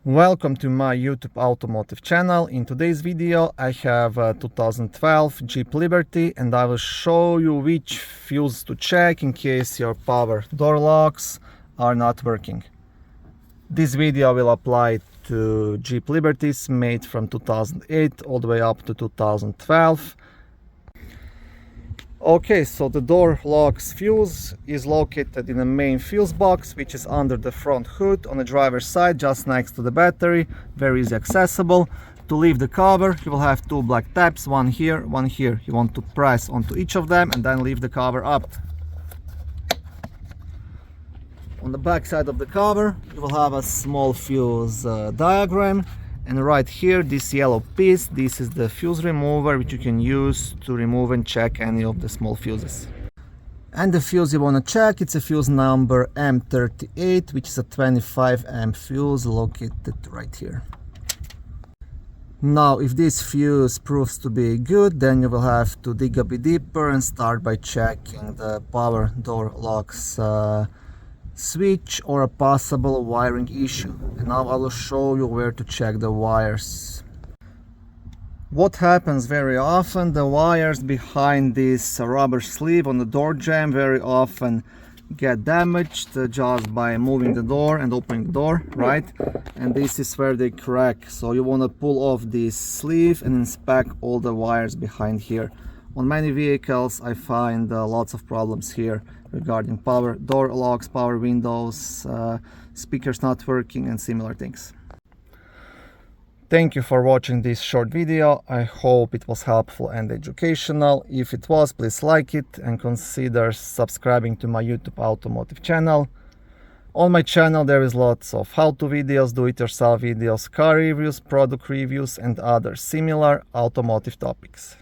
Welcome to my YouTube automotive channel. In today's video I have a 2012 Jeep Liberty and I will show you which fuse to check in case your power door locks are not working. This video will apply to Jeep Liberties made from 2008 all the way up to 2012. Okay, so the door locks fuse is located in the main fuse box, which is under the front hood on the driver's side, just next to the battery, very easy accessible. To leave the cover, you will have two black tabs, one here, one here. You want to press onto each of them and then leave the cover up. On the back side of the cover, you will have a small fuse diagram. And right here, this yellow piece, this is the fuse remover, which you can use to remove and check any of the small fuses. And the fuse you want to check, it's a fuse number M38, which is a 25 amp fuse located right here. Now, if this fuse proves to be good, then you will have to dig a bit deeper and start by checking the power door locks switch or a possible wiring issue. And now I will show you where to check the wires. What happens very often, the wires behind this rubber sleeve on the door jamb very often get damaged just by moving the door and opening the door, right? And this is where they crack. So you want to pull off this sleeve and inspect all the wires behind here. On many vehicles I find lots of problems here regarding power door locks, power windows, speakers not working and similar things. Thank you for watching this short video. I hope it was helpful and educational. If it was, please like it and consider subscribing to my YouTube automotive channel. On my channel there is lots of how-to videos, do-it-yourself videos, car reviews, product reviews and other similar automotive topics.